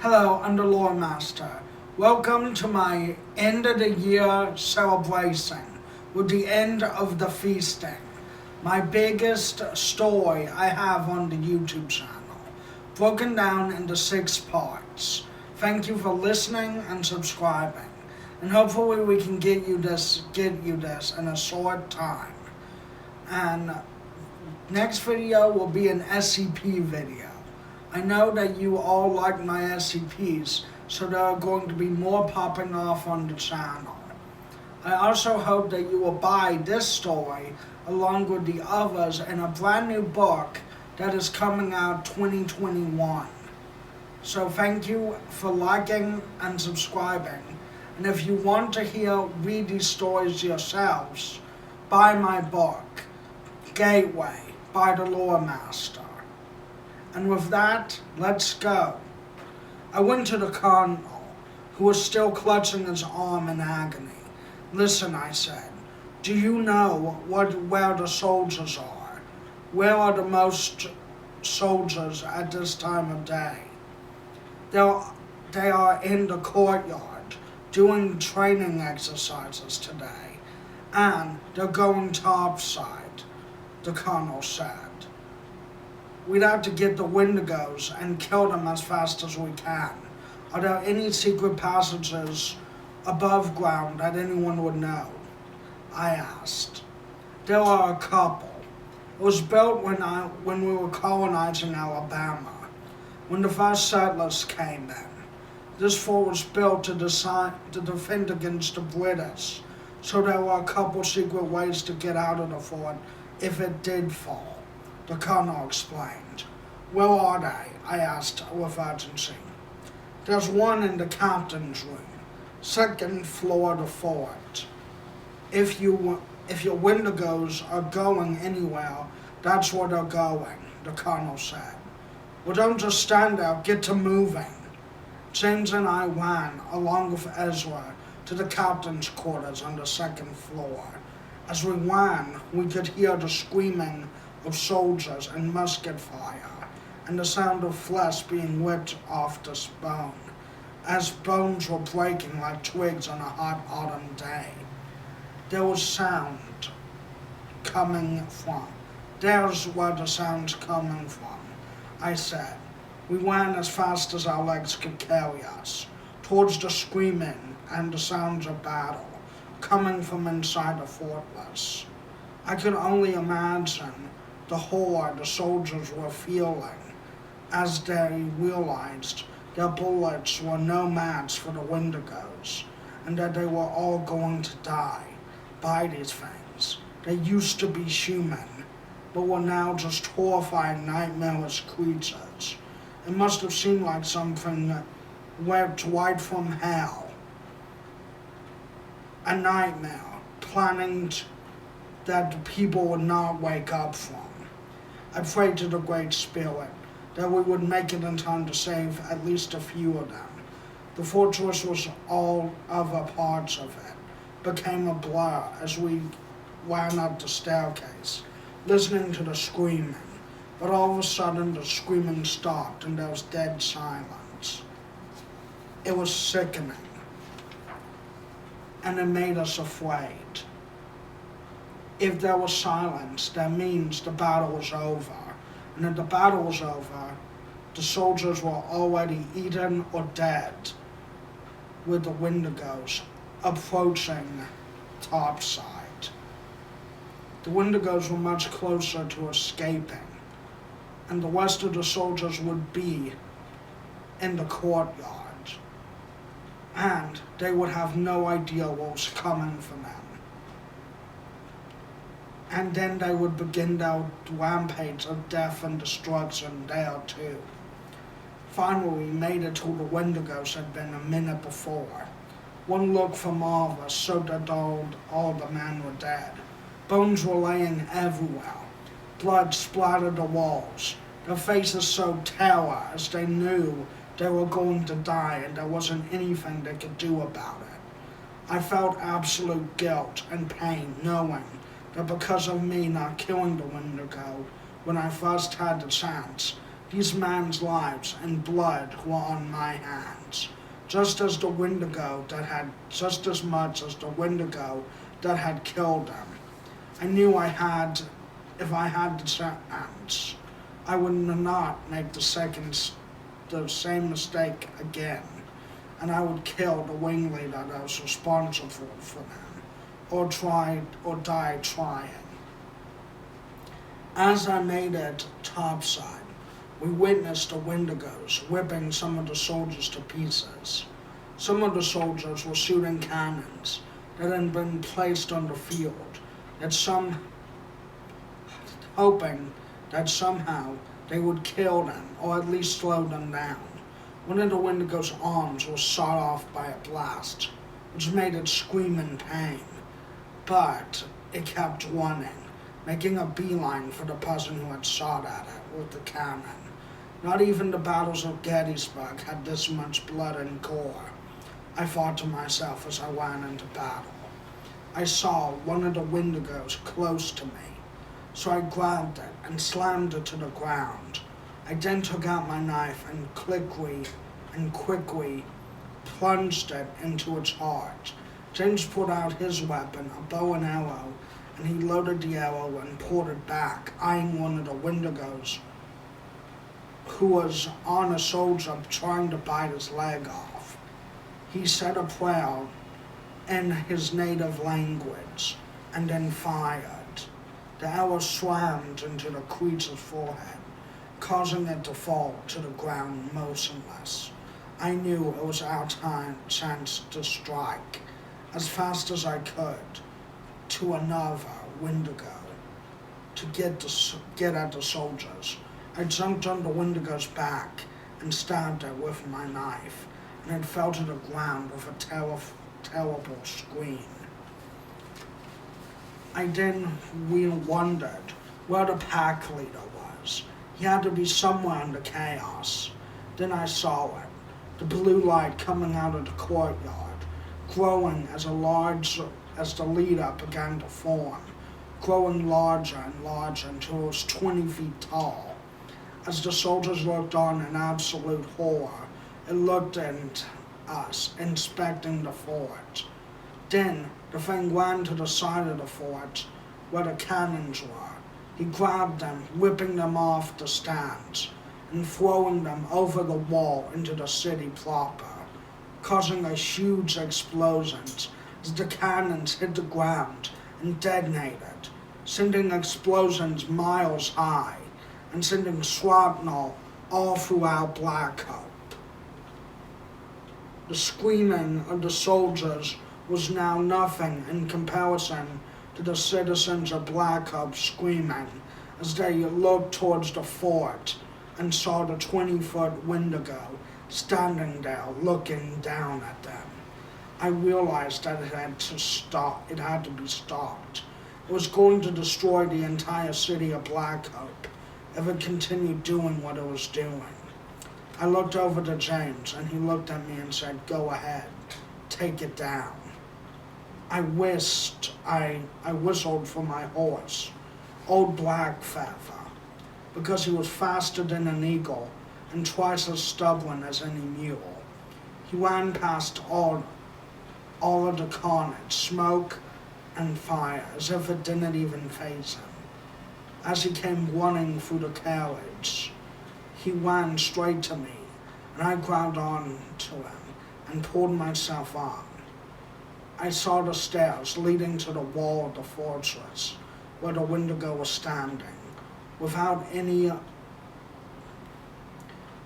Hello, Underlord Master. Welcome to my end of the year celebration with the end of the feasting. My biggest story I have on the YouTube channel, broken down into 6 parts. Thank you for listening and subscribing, and hopefully we can get you this in a short time. And next video will be an SCP video. I know that you all like my SCPs, so there are going to be more popping off on the channel. I also hope that you will buy this story along with the others in a brand new book that is coming out 2021. So thank you for liking and subscribing. And if you want to read these stories yourselves, buy my book, Gateway by the Lore Master. And with that, let's go. I went to the Colonel, who was still clutching his arm in agony. Listen, I said, do you know where the soldiers are? Where are the most soldiers at this time of day? They are in the courtyard doing training exercises today, and they're going topside, the Colonel said. We'd have to get the Wendigos and kill them as fast as we can. Are there any secret passages above ground that anyone would know? I asked. There are a couple. It was built when we were colonizing Alabama, when the first settlers came in. This fort was built to defend against the British, so there were a couple secret ways to get out of the fort if it did fall. The Colonel explained. Where are they? I asked with urgency. There's one in the captain's room, 2nd floor of the fort. If your Wendigos are going anywhere, that's where they're going, the Colonel said. Well, don't just stand there, get to moving. James and I ran, along with Ezra, to the captain's quarters on the 2nd floor. As we ran, we could hear the screaming of soldiers and musket fire, and the sound of flesh being whipped off the bone, as bones were breaking like twigs on a hot autumn day. There was sound coming from. There's where the sound's coming from, I said. We ran as fast as our legs could carry us, towards the screaming and the sounds of battle, coming from inside the fortress. I could only imagine the horror the soldiers were feeling as they realized their bullets were no match for the Wendigos, and that they were all going to die by these things. They used to be human, but were now just horrifying, nightmarish creatures. It must have seemed like something ripped right from hell. A nightmare, planning that the people would not wake up from. I prayed to the Great Spirit that we would make it in time to save at least a few of them. The fortress was all other parts of it, became a blur as we ran up the staircase, listening to the screaming. But all of a sudden the screaming stopped and there was dead silence. It was sickening, and it made us afraid. If there was silence, that means the battle was over. And if the battle was over, the soldiers were already eaten or dead, with the Wendigos approaching topside. The Wendigos were much closer to escaping, and the rest of the soldiers would be in the courtyard, and they would have no idea what was coming for them. And then they would begin their rampage of death and destruction there too. Finally, we made it to the Wendigos had been a minute before. One look from all of us showed that all the men were dead. Bones were laying everywhere. Blood splattered the walls. Their faces showed terror as they knew they were going to die and there wasn't anything they could do about it. I felt absolute guilt and pain knowing that because of me not killing the Wendigo when I first had the chance, These men's lives and blood were on my hands, just as the Wendigo that had just as much as the Wendigo that had killed them. I knew if I had the chance, I would not make the same mistake again, and I would kill the ringleader that was responsible for them, or die trying. As I made it topside, we witnessed the Wendigos whipping some of the soldiers to pieces. Some of the soldiers were shooting cannons that had been placed on the field, hoping that somehow they would kill them or at least slow them down. One of the Wendigo's arms was shot off by a blast, which made it scream in pain, but it kept running, making a beeline for the person who had shot at it with the cannon. Not even the battles of Gettysburg had this much blood and gore, I thought to myself as I ran into battle. I saw one of the Wendigos close to me, so I grabbed it and slammed it to the ground. I then took out my knife and quickly plunged it into its heart. James pulled out his weapon, a bow and arrow, and he loaded the arrow and pulled it back, eyeing one of the Wendigos who was on a soldier trying to bite his leg off. He said a prayer in his native language and then fired. The arrow slammed into the creature's forehead, causing it to fall to the ground motionless. I knew it was our chance to strike, as fast as I could, to another Wendigo, to get at the soldiers. I jumped on the Wendigo's back and stabbed it with my knife, and it fell to the ground with a terrible scream. I then wondered where the pack leader was. He had to be somewhere in the chaos. Then I saw it, the blue light coming out of the courtyard, growing as the leader began to form, growing larger and larger until it was 20 feet tall. As the soldiers looked on in absolute horror, it looked at us, inspecting the fort. Then the thing ran to the side of the fort where the cannons were. He grabbed them, whipping them off the stands and throwing them over the wall into the city proper, causing a huge explosion as the cannons hit the ground and detonated, sending explosions miles high and sending shrapnel all throughout Black Hope. The screaming of the soldiers was now nothing in comparison to the citizens of Black Hope screaming as they looked towards the fort and saw the 20-foot Wendigo standing there looking down at them. I realized that it had to be stopped. It was going to destroy the entire city of Black Hope if it continued doing what it was doing. I looked over to James, and he looked at me and said, "Go ahead, take it down." I whistled for my horse, Old Black Feather, because he was faster than an eagle and twice as stubborn as any mule. He ran past all of the carnage, smoke and fire, as if it didn't even faze him. As he came running through the carriage, he ran straight to me, and I grabbed on to him and pulled myself on. I saw the stairs leading to the wall of the fortress, where the Wendigo was standing. Without any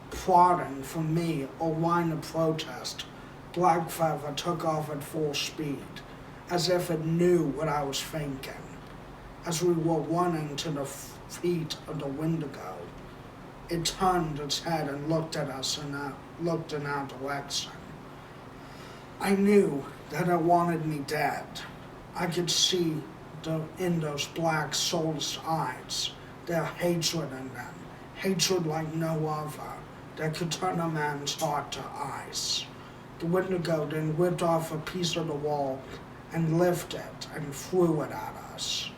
prodding from me or whine of protest, Black Feather took off at full speed, as if it knew what I was thinking. As we were running to the feet of the Wendigo, it turned its head and looked at us and looked in our direction. I knew that it wanted me dead. I could see in those black soulless eyes their hatred in them, hatred like no other, that could turn a man's heart to ice. The Wendigo then ripped off a piece of the wall and lifted it and threw it at us.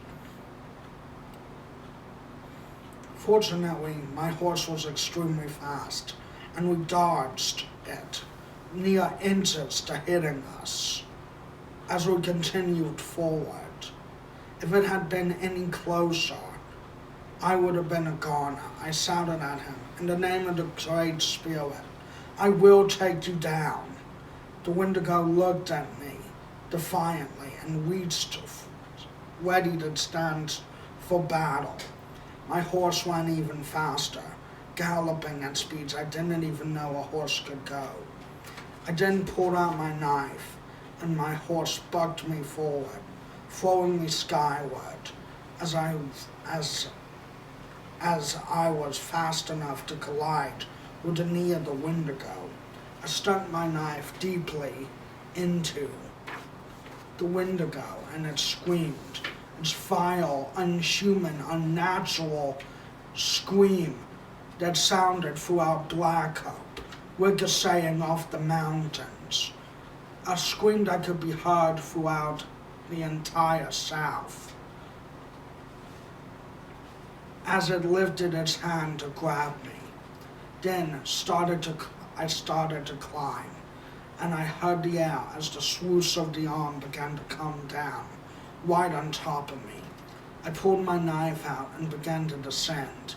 Fortunately, my horse was extremely fast, and we dodged it, near inches to hitting us, as we continued forward. If it had been any closer, I would have been a goner. I shouted at him, in the name of the Great Spirit, I will take you down. The Wendigo looked at me defiantly and reached, ready to stand for battle. My horse ran even faster, galloping at speeds I didn't even know a horse could go. I then pulled out my knife, and my horse bucked me forward, throwing me skyward as I was fast enough to collide with the knee of the Wendigo. I stuck my knife deeply into the Wendigo, and it screamed. Its vile, unhuman, unnatural scream that sounded throughout Blackhope, ricocheting off the mountains. A scream that could be heard throughout the entire South. As it lifted its hand to grab me, then I started to climb, and I heard the air as the swoosh of the arm began to come down, right on top of me. I pulled my knife out and began to descend.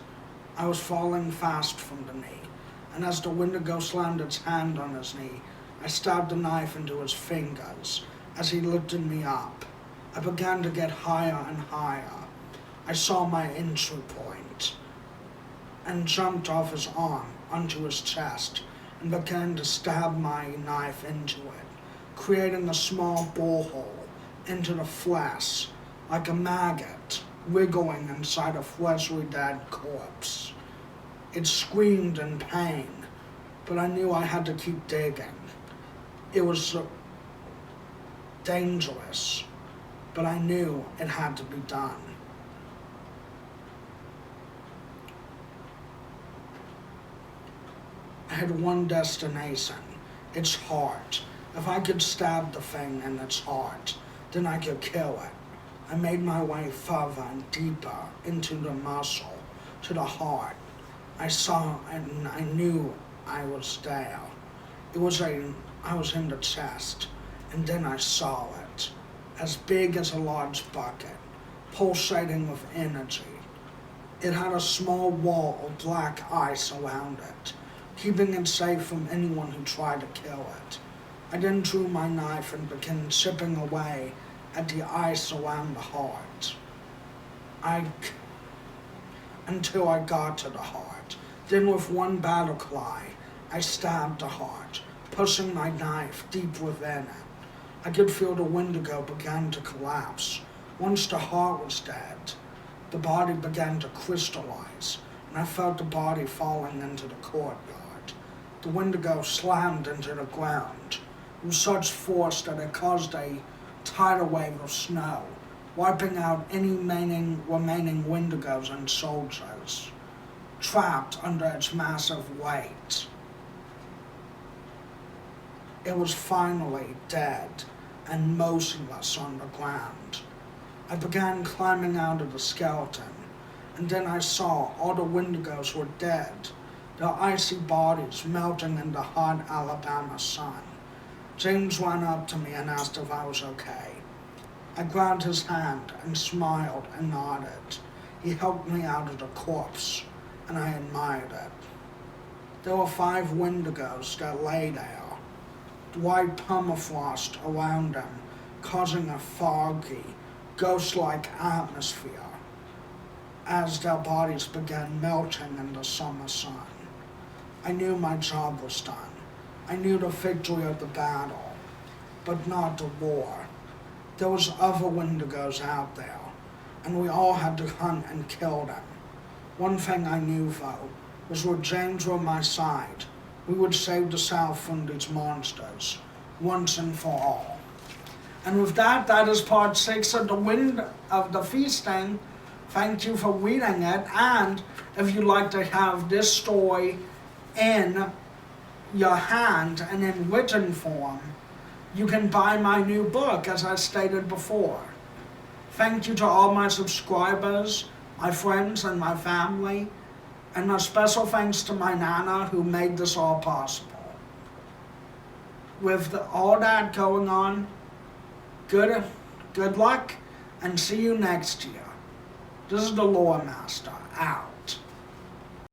I was falling fast from the knee, and as the Wendigo slammed its hand on his knee, I stabbed the knife into his fingers as he lifted me up. I began to get higher and higher. I saw my entry point and jumped off his arm onto his chest and began to stab my knife into it, creating a small borehole into the flesh, like a maggot wriggling inside a freshly dead corpse. It screamed in pain, but I knew I had to keep digging. It was dangerous, but I knew it had to be done. I had one destination, its heart. If I could stab the thing in its heart, then I could kill it. I made my way further and deeper into the muscle, to the heart. I saw and I knew I was there. I was in the chest, and then I saw it, as big as a large bucket, pulsating with energy. It had a small wall of black ice around it, keeping it safe from anyone who tried to kill it. I then drew my knife and began chipping away at the ice around the heart, until I got to the heart. Then with one battle cry, I stabbed the heart, pushing my knife deep within it. I could feel the Wendigo began to collapse. Once the heart was dead, the body began to crystallize, and I felt the body falling into the courtyard. The Wendigo slammed into the ground with such force that it caused a tidal wave of snow, wiping out any remaining Wendigos and soldiers trapped under its massive weight. It was finally dead and motionless on the ground. I began climbing out of the skeleton, and then I saw all the Wendigos were dead, their icy bodies melting in the hot Alabama sun. James ran up to me and asked if I was okay. I grabbed his hand and smiled and nodded. He helped me out of the corpse, and I admired it. There were 5 Wendigos that lay there, white permafrost around them, causing a foggy, ghost-like atmosphere as their bodies began melting in the summer sun. I knew my job was done. I knew the victory of the battle, but not the war. There was other Wendigos out there, and we all had to hunt and kill them. One thing I knew, though, was with James on my side, we would save the South from these monsters, once and for all. And with that, that is part 6 of the feasting. Thank you for reading it, and if you'd like to have this story in your hand and in written form, you can buy my new book, as I stated before. Thank you to all my subscribers, my friends, and my family, And a special thanks to my Nana who made this all possible. With all that going on, good luck and see you next year. This is the Lore Master, out.